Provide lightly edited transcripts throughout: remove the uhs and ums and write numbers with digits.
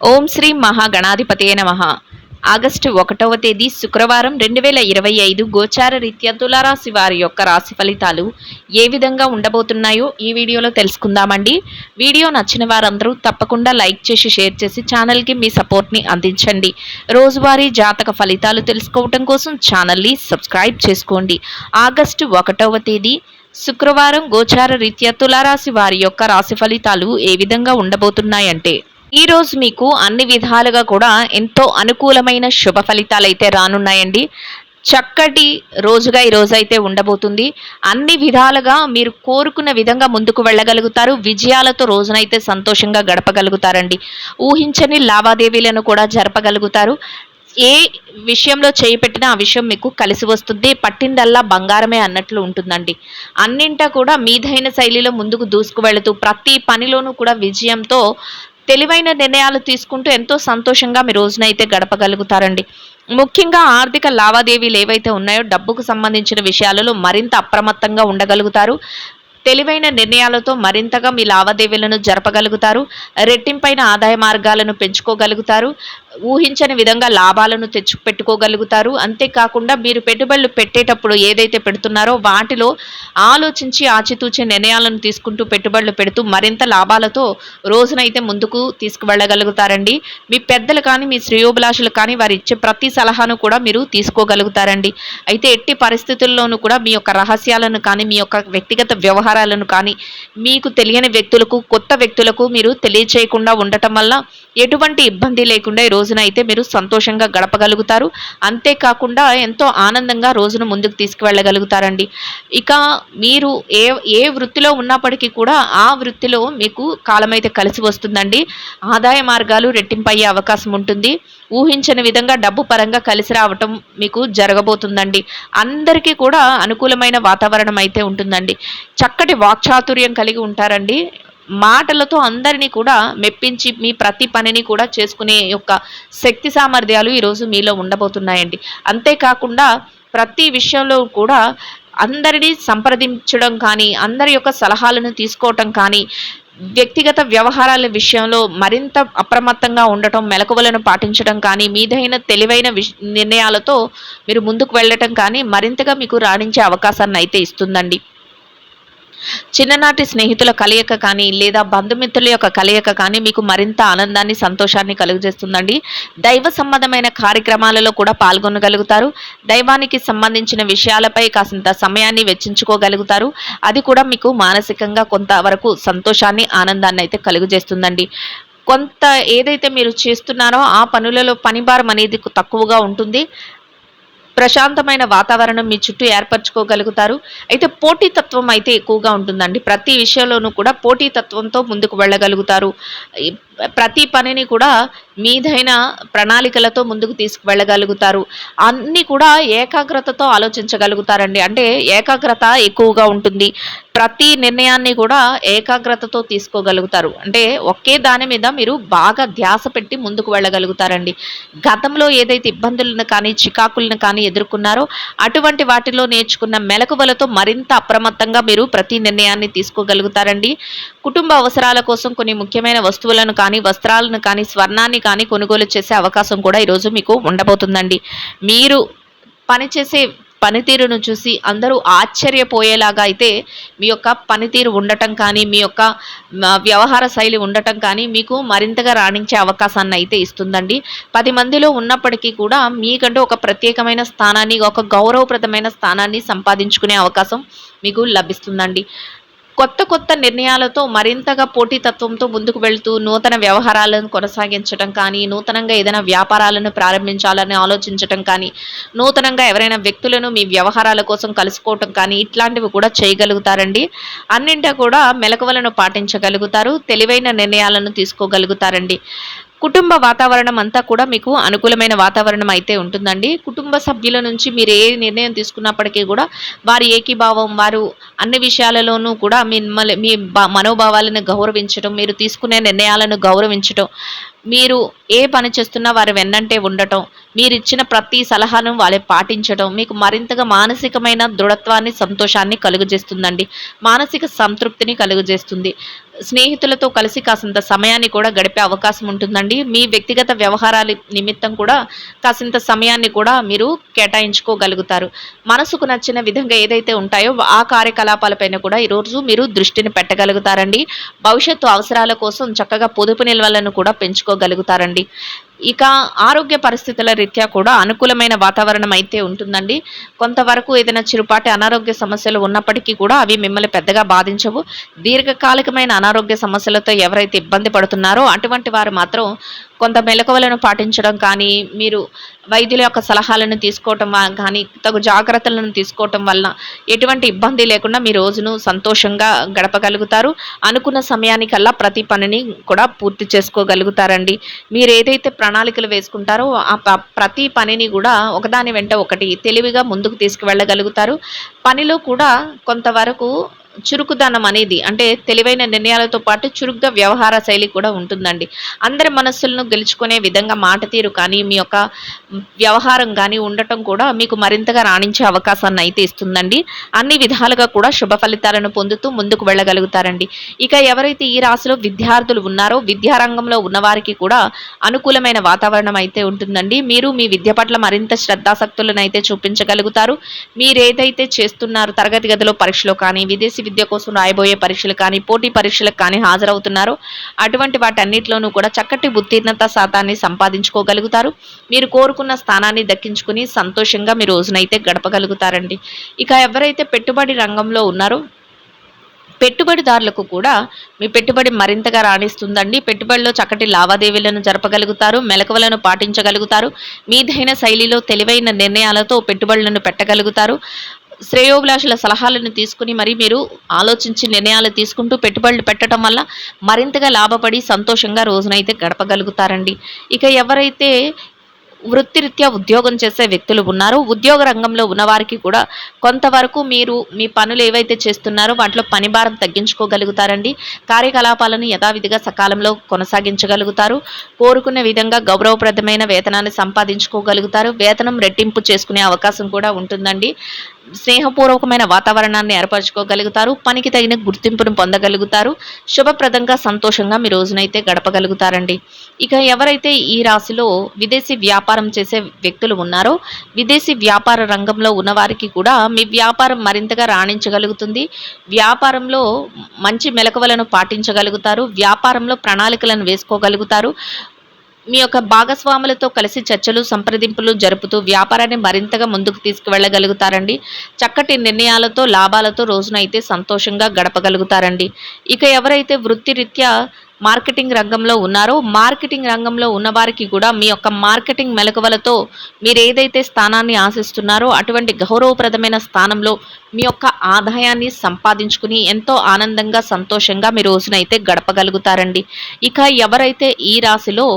ఓం శ్రీ మహాగణాధిపతయే నమః. ఆగస్టు 1వ తేదీ శుక్రవారం 2025 గోచార రీత్యా తులారాశి వారి యొక్క రాశి ఫలితాలు ఏ విధంగా ఉండబోతున్నాయో ఈ వీడియోలో తెలుసుకుందామండి. వీడియో నచ్చిన వారందరూ తప్పకుండా లైక్ చేసి షేర్ చేసి ఛానల్కి మీ సపోర్ట్ని అందించండి. రోజువారీ జాతక ఫలితాలు తెలుసుకోవటం కోసం ఛానల్ని సబ్స్క్రైబ్ చేసుకోండి. ఆగస్టు 1వ తేదీ శుక్రవారం గోచార రీత్యా తులారాశి వారి యొక్క రాశి ఫలితాలు ఏ విధంగా ఉండబోతున్నాయంటే, ఈ రోజు మీకు అన్ని విధాలుగా కూడా ఎంతో అనుకూలమైన శుభ ఫలితాలు అయితే రానున్నాయండి. చక్కటి రోజుగా ఈ రోజు అయితే ఉండబోతుంది. అన్ని విధాలుగా మీరు కోరుకున్న విధంగా ముందుకు వెళ్ళగలుగుతారు. విజయాలతో రోజునైతే సంతోషంగా గడపగలుగుతారండి. ఊహించని లావాదేవీలను కూడా జరపగలుగుతారు. ఏ విషయంలో చేయి పెట్టినా ఆ విషయం మీకు కలిసి వస్తుంది. పట్టిందల్లా బంగారమే అన్నట్లు ఉంటుందండి. అన్నింటా కూడా మీదైన శైలిలో ముందుకు దూసుకు వెళుతూ ప్రతి పనిలోనూ కూడా విజయంతో తెలివైన నిర్ణయాలు తీసుకుంటూ ఎంతో సంతోషంగా మీ రోజునైతే గడపగలుగుతారండి. ముఖ్యంగా ఆర్థిక లావాదేవీలు ఏవైతే ఉన్నాయో డబ్బుకు సంబంధించిన విషయాలలో మరింత అప్రమత్తంగా ఉండగలుగుతారు. తెలివైన నిర్ణయాలతో మరింతగా మీ లావాదేవీలను జరపగలుగుతారు. రెట్టింపైన ఆదాయ మార్గాలను పెంచుకోగలుగుతారు. ఊహించని విధంగా లాభాలను పెట్టుకోగలుగుతారు. అంతేకాకుండా మీరు పెట్టుబడులు పెట్టేటప్పుడు ఏదైతే పెడుతున్నారో వాటిలో ఆలోచించి ఆచితూచి నిర్ణయాలను తీసుకుంటూ పెట్టుబడులు పెడుతూ మరింత లాభాలతో రోజునైతే ముందుకు తీసుకువెళ్ళగలుగుతారండి. మీ పెద్దలు కానీ మీ శ్రేయోభిలాషులు కానీ వారు ఇచ్చే ప్రతి సలహాను కూడా మీరు తీసుకోగలుగుతారండి. అయితే ఎట్టి పరిస్థితుల్లోనూ కూడా మీ యొక్క రహస్యాలను కానీ మీ యొక్క వ్యక్తిగత వ్యవహారాలను కానీ మీకు తెలియని వ్యక్తులకు కొత్త వ్యక్తులకు మీరు తెలియచేయకుండా ఉండటం వల్ల ఎటువంటి ఇబ్బంది లేకుండా ఈ రోజున అయితే మీరు సంతోషంగా గడపగలుగుతారు. అంతేకాకుండా ఎంతో ఆనందంగా రోజును ముందుకు తీసుకువెళ్ళగలుగుతారండి. ఇక మీరు ఏ వృత్తిలో ఉన్నప్పటికీ కూడా ఆ వృత్తిలో మీకు కాలమైతే కలిసి వస్తుందండి. ఆదాయ మార్గాలు రెట్టింపయ్యే అవకాశం ఉంటుంది. ఊహించని విధంగా డబ్బు పరంగా కలిసి రావటం మీకు జరగబోతుందండి. అందరికీ కూడా అనుకూలమైన వాతావరణం అయితే ఉంటుందండి. చక్కటి వాక్చాతుర్యం కలిగి ఉంటారండి. మాటలతో అందరినీ కూడా మెప్పించి మీ ప్రతి పనిని కూడా చేసుకునే యొక్క శక్తి సామర్థ్యాలు ఈరోజు మీలో ఉండబోతున్నాయండి. అంతేకాకుండా ప్రతి విషయంలో కూడా అందరినీ సంప్రదించడం కానీ, అందరి యొక్క సలహాలను తీసుకోవటం కానీ, వ్యక్తిగత వ్యవహారాల విషయంలో మరింత అప్రమత్తంగా ఉండటం, మెలకువలను పాటించడం కానీ, మీదైన తెలివైన నిర్ణయాలతో మీరు ముందుకు వెళ్ళటం కానీ మరింతగా మీకు రాణించే అవకాశాన్ని అయితే ఇస్తుందండి. చిన్ననాటి స్నేహితుల కలయిక కానీ లేదా బంధుమిత్రుల యొక్క కలయిక కానీ మీకు మరింత ఆనందాన్ని సంతోషాన్ని కలుగజేస్తుందండి. దైవ సంబంధమైన కార్యక్రమాలలో కూడా పాల్గొనగలుగుతారు. దైవానికి సంబంధించిన విషయాలపై కాసింత సమయాన్ని వెచ్చించుకోగలుగుతారు. అది కూడా మీకు మానసికంగా కొంతవరకు సంతోషాన్ని ఆనందాన్ని అయితే కలుగజేస్తుందండి. కొంత ఏదైతే మీరు చేస్తున్నారో ఆ పనులలో పనిభారం అనేది తక్కువగా ఉంటుంది. ప్రశాంతమైన వాతావరణం మీ చుట్టూ ఏర్పరచుకోగలుగుతారు. అయితే పోటీతత్వం అయితే ఎక్కువగా ఉంటుందండి. ప్రతి విషయంలోనూ కూడా పోటీతత్వంతో ముందుకు వెళ్ళగలుగుతారు. ప్రతి పనిని కూడా మీదైన ప్రణాళికలతో ముందుకు తీసుకువెళ్ళగలుగుతారు. అన్నీ కూడా ఏకాగ్రతతో ఆలోచించగలుగుతారండి. అంటే ఏకాగ్రత ఎక్కువగా ఉంటుంది. ప్రతి నిర్ణయాన్ని కూడా ఏకాగ్రతతో తీసుకోగలుగుతారు. అంటే ఒకే దాని మీద మీరు బాగా ధ్యాస పెట్టి ముందుకు వెళ్ళగలుగుతారండి. గతంలో ఏదైతే ఇబ్బందులను కానీ చికాకులను కానీ ఎదుర్కొన్నారో అటువంటి వాటిలో నేర్చుకున్న మెలకువలతో మరింత అప్రమత్తంగా మీరు ప్రతి నిర్ణయాన్ని తీసుకోగలుగుతారండి. కుటుంబ అవసరాల కోసం కొన్ని ముఖ్యమైన వస్తువులను కానీ, వస్త్రాలను కానీ, స్వర్ణాన్ని కానీ కొనుగోలు చేసే అవకాశం కూడా ఈరోజు మీకు ఉండబోతుందండి. మీరు పనిచేసే పనితీరును చూసి అందరూ ఆశ్చర్యపోయేలాగా అయితే మీ యొక్క పనితీరు ఉండటం కానీ, మీ యొక్క వ్యవహార శైలి ఉండటం కానీ మీకు మరింతగా రాణించే అవకాశాన్ని అయితే ఇస్తుందండి. 10 మందిలో ఉన్నప్పటికీ కూడా మీకంటూ ఒక ప్రత్యేకమైన స్థానాన్ని, ఒక గౌరవప్రదమైన స్థానాన్ని సంపాదించుకునే అవకాశం మీకు లభిస్తుందండి. కొత్త నిర్ణయాలతో మరింతగా పోటీతత్వంతో ముందుకు వెళ్తూ నూతన వ్యవహారాలను కొనసాగించడం కానీ, నూతనంగా ఏదైనా వ్యాపారాలను ప్రారంభించాలని ఆలోచించటం కానీ, నూతనంగా ఎవరైనా వ్యక్తులను మీ వ్యవహారాల కోసం కలుసుకోవటం కానీ ఇట్లాంటివి కూడా చేయగలుగుతారండి. అన్నింటా కూడా మెలకువలను పాటించగలుగుతారు. తెలివైన నిర్ణయాలను తీసుకోగలుగుతారండి. కుటుంబ వాతావరణం అంతా కూడా మీకు అనుకూలమైన వాతావరణం అయితే ఉంటుందండి. కుటుంబ సభ్యుల నుంచి మీరు ఏ నిర్ణయం తీసుకున్నప్పటికీ కూడా వారి ఏకీభావం, వారు అన్ని విషయాలలోనూ కూడా మిమ్మల్ని మీ మనోభావాలను గౌరవించడం, మీరు తీసుకునే నిర్ణయాలను గౌరవించడం, మీరు ఏ పని చేస్తున్నా వారి వెన్నంటే ఉండటం, మీరిచ్చిన ప్రతి సలహాను వాళ్ళే పాటించడం మీకు మరింతగా మానసికమైన దృఢత్వాన్ని, సంతోషాన్ని కలుగజేస్తుందండి. మానసిక సంతృప్తిని కలుగజేస్తుంది. స్నేహితులతో కలిసి కాసింత సమయాన్ని కూడా గడిపే అవకాశం ఉంటుందండి. మీ వ్యక్తిగత వ్యవహారాల నిమిత్తం కూడా కాసింత సమయాన్ని కూడా మీరు కేటాయించుకోగలుగుతారు. మనసుకు నచ్చిన విధంగా ఏదైతే ఉంటాయో ఆ కార్యకలాపాలపైన కూడా ఈరోజు మీరు దృష్టిని పెట్టగలుగుతారండి. భవిష్యత్తు అవసరాల కోసం చక్కగా పొదుపు నిల్వలను కూడా పెంచుకోగలుగుతారండి. ఇక ఆరోగ్య పరిస్థితుల రీత్యా కూడా అనుకూలమైన వాతావరణం అయితే ఉంటుందండి. కొంతవరకు ఏదైనా చిరుపాటి అనారోగ్య సమస్యలు ఉన్నప్పటికీ కూడా అవి మిమ్మల్ని పెద్దగా బాధించవు. దీర్ఘకాలికమైన అనారోగ్య సమస్యలతో ఎవరైతే ఇబ్బంది పడుతున్నారో అటువంటి వారు మాత్రం కొంత మెలకువలను పాటించడం కానీ, మీరు వైద్యుల యొక్క సలహాలను తీసుకోవటం కానీ, తగు జాగ్రత్తలను తీసుకోవటం వలన ఎటువంటి ఇబ్బంది లేకుండా మీ రోజును సంతోషంగా గడపగలుగుతారు. అనుకున్న సమయానికల్లా ప్రతి పనిని కూడా పూర్తి చేసుకోగలుగుతారండి. మీరు ఏదైతే ప్రణాళికలు వేసుకుంటారో ఆ ప్రతి పనిని కూడా ఒకదాని వెంట ఒకటి తెలివిగా ముందుకు తీసుకువెళ్ళగలుగుతారు. పనిలో కూడా కొంతవరకు చురుకుదనం అనేది అంటే తెలివైన నిర్ణయాలతో పాటు చురుగ్గా వ్యవహార శైలి కూడా ఉంటుందండి. అందరి మనస్సులను గెలుచుకునే విధంగా మాట తీరు కానీ, మీ యొక్క వ్యవహారం కానీ ఉండటం కూడా మీకు మరింతగా రాణించే అవకాశాన్ని అయితే ఇస్తుందండి. అన్ని విధాలుగా కూడా శుభ ఫలితాలను పొందుతూ ముందుకు వెళ్ళగలుగుతారండి. ఇక ఎవరైతే ఈ రాశిలో విద్యార్థులు ఉన్నారో విద్యారంగంలో ఉన్నవారికి కూడా అనుకూలమైన వాతావరణం అయితే ఉంటుందండి. మీరు మీ విద్య పట్ల మరింత శ్రద్ధాసక్తులను అయితే చూపించగలుగుతారు. మీరేదైతే చేస్తున్నారు తరగతి గదిలో పరీక్షలో కానీ, విదేశీ విద్య కోసం రాయబోయే పరీక్షలు కానీ, పోటీ పరీక్షలకు కానీ హాజరవుతున్నారో అటువంటి వాటన్నిటిలోనూ కూడా చక్కటి ఉత్తీర్ణత శాతాన్ని సంపాదించుకోగలుగుతారు. మీరు కోరుకున్న స్థానాన్ని దక్కించుకుని సంతోషంగా మీ రోజునైతే గడపగలుగుతారండి. ఇక ఎవరైతే పెట్టుబడి రంగంలో ఉన్నారో పెట్టుబడిదారులకు కూడా మీ పెట్టుబడి మరింతగా రాణిస్తుందండి. పెట్టుబడిలో చక్కటి లావాదేవీలను జరపగలుగుతారు, మెలకువలను పాటించగలుగుతారు, మీదైన శైలిలో తెలివైన నిర్ణయాలతో పెట్టుబడులను పెట్టగలుగుతారు. శ్రేయోభిలాషుల సలహాలను తీసుకుని మరి మీరు ఆలోచించి నిర్ణయాలు తీసుకుంటూ పెట్టుబడులు పెట్టడం వల్ల మరింతగా లాభపడి సంతోషంగా రోజునైతే గడపగలుగుతారండి. ఇక ఎవరైతే వృత్తిరీత్యా ఉద్యోగం చేసే వ్యక్తులు ఉన్నారు ఉద్యోగ రంగంలో ఉన్నవారికి కూడా కొంతవరకు మీరు మీ పనులు ఏవైతే చేస్తున్నారో వాటిలో పని భారం తగ్గించుకోగలుగుతారండి. కార్యకలాపాలను యథావిధిగా సకాలంలో కొనసాగించగలుగుతారు. కోరుకున్న విధంగా గౌరవప్రదమైన వేతనాన్ని సంపాదించుకోగలుగుతారు. వేతనం రెట్టింపు చేసుకునే అవకాశం కూడా ఉంటుందండి. స్నేహపూర్వకమైన వాతావరణాన్ని ఏర్పరచుకోగలుగుతారు. పనికి తగిన గుర్తింపును పొందగలుగుతారు. శుభప్రదంగా సంతోషంగా మీ రోజునైతే గడపగలుగుతారండి. ఇక ఎవరైతే ఈ రాశిలో విదేశీ వ్యాపారం చేసే వ్యక్తులు ఉన్నారో విదేశీ వ్యాపార రంగంలో ఉన్నవారికి కూడా మీ వ్యాపారం మరింతగా రాణించగలుగుతుంది. వ్యాపారంలో మంచి మెలకువలను పాటించగలుగుతారు. వ్యాపారంలో ప్రణాళికలను వేసుకోగలుగుతారు. మీ యొక్క భాగస్వాములతో కలిసి చర్చలు సంప్రదింపులు జరుపుతూ వ్యాపారాన్ని మరింతగా ముందుకు తీసుకువెళ్ళగలుగుతారండి. చక్కటి నిర్ణయాలతో లాభాలతో రోజునైతే సంతోషంగా గడపగలుగుతారండి. ఇక ఎవరైతే వృత్తిరీత్యా మార్కెటింగ్ రంగంలో ఉన్నారో మార్కెటింగ్ రంగంలో ఉన్నవారికి కూడా మీ యొక్క మార్కెటింగ్ మెలకువలతో మీరు ఏదైతే స్థానాన్ని ఆశిస్తున్నారో అటువంటి గౌరవప్రదమైన స్థానంలో మీ యొక్క ఆదాయాన్ని సంపాదించుకుని ఎంతో ఆనందంగా సంతోషంగా మీ రోజునైతే గడపగలుగుతారండి. ఇక ఎవరైతే ఈ రాశిలో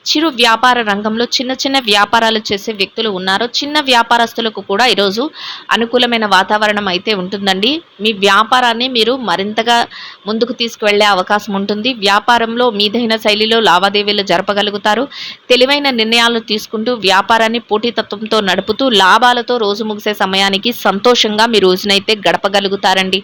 చిరు వ్యాపార రంగంలో చిన్న చిన్న వ్యాపారాలు చేసే వ్యక్తులు ఉన్నారో చిన్న వ్యాపారస్తులకు కూడా ఈరోజు అనుకూలమైన వాతావరణం అయితే ఉంటుందండి. మీ వ్యాపారాన్ని మీరు మరింతగా ముందుకు తీసుకువెళ్ళే అవకాశం ఉంటుంది. వ్యాపారంలో మీదైన శైలిలో లావాదేవీలు జరపగలుగుతారు. తెలివైన నిర్ణయాలు తీసుకుంటూ వ్యాపారాన్ని పోటీతత్వంతో నడుపుతూ లాభాలతో రోజు ముగిసే సమయానికి సంతోషంగా మీ రోజునైతే గడపగలుగుతారండి.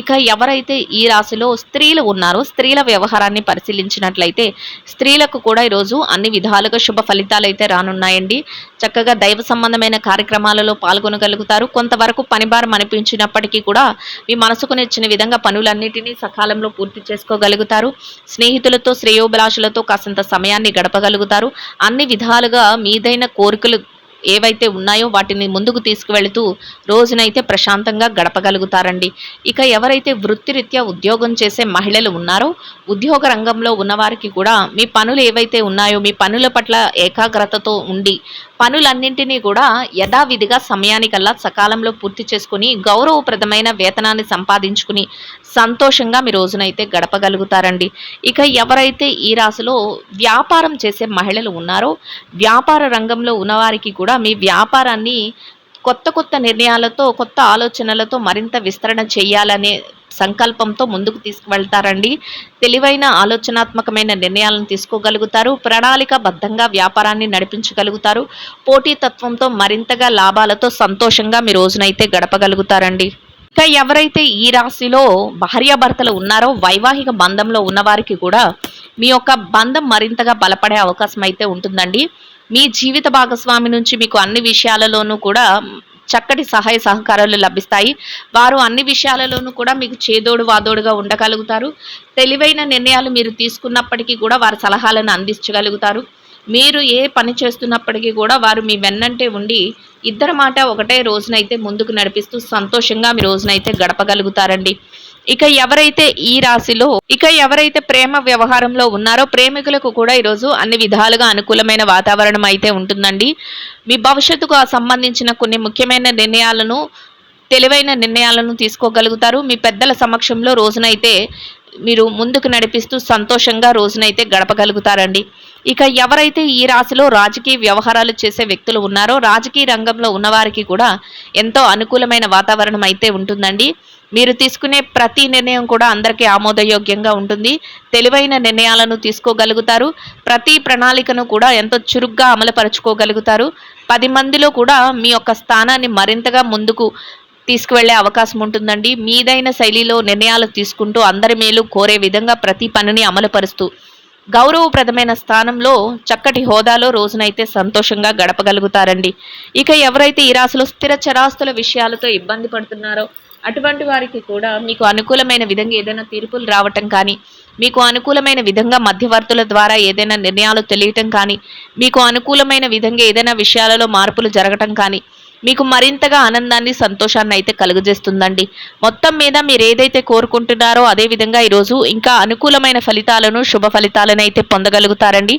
ఇక ఎవరైతే ఈ రాశిలో స్త్రీలు ఉన్నారో స్త్రీల వ్యవహారాన్ని పరిశీలించినట్లయితే స్త్రీలకు కూడా ఈరోజు అన్ని విధాలుగా శుభ ఫలితాలు అయితే రానున్నాయండి. చక్కగా దైవ సంబంధమైన కార్యక్రమాలలో పాల్గొనగలుగుతారు. కొంతవరకు పనిభారం అనిపించినప్పటికీ కూడా మీ మనసుకు నచ్చిన విధంగా పనులన్నిటినీ సకాలంలో పూర్తి చేసుకోగలుగుతారు. స్నేహితులతో శ్రేయోభిలాషులతో కాసంత సమయాన్ని గడపగలుగుతారు. అన్ని విధాలుగా మీదైన కోరికలు ఏవైతే ఉన్నాయో వాటిని ముందుకు తీసుకువెళుతూ రోజునైతే ప్రశాంతంగా గడపగలుగుతారండి. ఇక ఎవరైతే వృత్తిరీత్యా ఉద్యోగం చేసే మహిళలు ఉన్నారో ఉద్యోగ రంగంలో ఉన్నవారికి కూడా మీ పనులు ఏవైతే ఉన్నాయో మీ పనుల పట్ల ఏకాగ్రతతో ఉండి పనులన్నింటినీ కూడా యథావిధిగా సమయానికల్లా సకాలంలో పూర్తి చేసుకుని గౌరవప్రదమైన వేతనాన్ని సంపాదించుకుని సంతోషంగా మీ రోజునైతే గడపగలుగుతారండి. ఇక ఎవరైతే ఈ రాశిలో వ్యాపారం చేసే మహిళలు ఉన్నారో వ్యాపార రంగంలో ఉన్నవారికి కూడా మీ వ్యాపారాన్ని కొత్త కొత్త నిర్ణయాలతో కొత్త ఆలోచనలతో మరింత విస్తరణ చేయాలనే సంకల్పంతో ముందుకు తీసుకువెళ్తారండి. తెలివైన ఆలోచనాత్మకమైన నిర్ణయాలను తీసుకోగలుగుతారు. ప్రణాళికాబద్ధంగా వ్యాపారాన్ని నడిపించగలుగుతారు. పోటీతత్వంతో మరింతగా లాభాలతో సంతోషంగా మీ రోజునైతే గడపగలుగుతారండి. ఇక ఎవరైతే ఈ రాశిలో భార్యాభర్తలు ఉన్నారో వైవాహిక బంధంలో ఉన్నవారికి కూడా మీ యొక్క బంధం మరింతగా బలపడే అవకాశం అయితే ఉంటుందండి. మీ జీవిత భాగస్వామి నుంచి మీకు అన్ని విషయాలలోనూ కూడా చక్కటి సహాయ సహకారాలు లభిస్తాయి. వారు అన్ని విషయాలలోనూ కూడా మీకు చేదోడు వాదోడుగా ఉండగలుగుతారు. తెలివైన నిర్ణయాలు మీరు తీసుకున్నప్పటికీ కూడా వారి సలహాలను అందించగలుగుతారు. మీరు ఏ పని చేస్తున్నప్పటికీ కూడా వారు మీ వెన్నంటే ఉండి ఇద్దరి మాట ఒకటే రోజునైతే ముందుకు నడిపిస్తూ సంతోషంగా మీ రోజునైతే గడపగలుగుతారండి. ఇక ఎవరైతే ప్రేమ వ్యవహారంలో ఉన్నారో ప్రేమికులకు కూడా ఈరోజు అన్ని విధాలుగా అనుకూలమైన వాతావరణం అయితే ఉంటుందండి. మీ భవిష్యత్తుకు సంబంధించిన కొన్ని ముఖ్యమైన నిర్ణయాలను తెలివైన నిర్ణయాలను తీసుకోగలుగుతారు. మీ పెద్దల సమక్షంలో రోజునైతే మీరు ముందుకు నడిపిస్తూ సంతోషంగా రోజునైతే గడపగలుగుతారండి. ఇక ఎవరైతే ఈ రాశిలో రాజకీయ వ్యవహారాలు చేసే వ్యక్తులు ఉన్నారో రాజకీయ రంగంలో ఉన్నవారికి కూడా ఎంతో అనుకూలమైన వాతావరణం అయితే ఉంటుందండి. మీరు తీసుకునే ప్రతి నిర్ణయం కూడా అందరికీ ఆమోదయోగ్యంగా ఉంటుంది. తెలివైన నిర్ణయాలను తీసుకోగలుగుతారు. ప్రతి ప్రణాళికను కూడా ఎంతో చురుగ్గా అమలుపరుచుకోగలుగుతారు. 10 మందిలో కూడా మీ యొక్క స్థానాన్ని మరింతగా ముందుకు తీసుకువెళ్లే అవకాశం ఉంటుందండి. మీదైన శైలిలో నిర్ణయాలు తీసుకుంటూ అందరి మేలు కోరే విధంగా ప్రతి పనిని అమలుపరుస్తూ గౌరవప్రదమైన స్థానంలో చక్కటి హోదాలో రోజునైతే సంతోషంగా గడపగలుగుతారండి. ఇక ఎవరైతే ఈ రాశిలో స్థిర చరాస్తుల విషయాలతో ఇబ్బంది పడుతున్నారో అటువంటి వారికి కూడా మీకు అనుకూలమైన విధంగా ఏదైనా తీర్పులు రావటం కానీ, మీకు అనుకూలమైన విధంగా మధ్యవర్తుల ద్వారా ఏదైనా నిర్ణయాలు తెలియటం కానీ, మీకు అనుకూలమైన విధంగా ఏదైనా విషయాలలో మార్పులు జరగటం కానీ మీకు మరింతగా ఆనందాన్ని సంతోషాన్ని అయితే కలుగజేస్తుందండి. మొత్తం మీద మీరు ఏదైతే కోరుకుంటున్నారో అదేవిధంగా ఈరోజు ఇంకా అనుకూలమైన ఫలితాలను శుభ ఫలితాలను అయితే పొందగలుగుతారండి.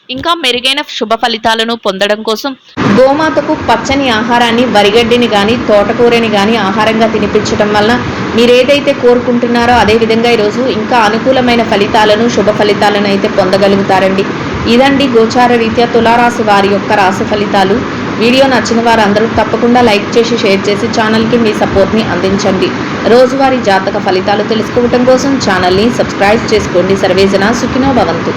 ఇంకా మెరుగైన శుభ ఫలితాలను పొందడం కోసం గోమాతకు పచ్చని ఆహారాన్ని వరిగడ్డిని కానీ తోటకూరని కానీ ఆహారంగా తినిపించడం వల్ల మీరు ఏదైతే కోరుకుంటున్నారో అదేవిధంగా ఈరోజు ఇంకా అనుకూలమైన ఫలితాలను శుభ ఫలితాలను అయితే పొందగలుగుతారండి. ఇదండి గోచార రీత్యా తులారాశి వారి యొక్క రాశి ఫలితాలు. వీడియో నచ్చిన వారు అందరూ తప్పకుండా లైక్ చేసి షేర్ చేసి ఛానల్కి మీ సపోర్ట్ని అందించండి. రోజువారీ జాతక ఫలితాలు తెలుసుకోవడం కోసం ఛానల్ని సబ్స్క్రైబ్ చేసుకోండి. సర్వేజన సుఖినో భవంతు.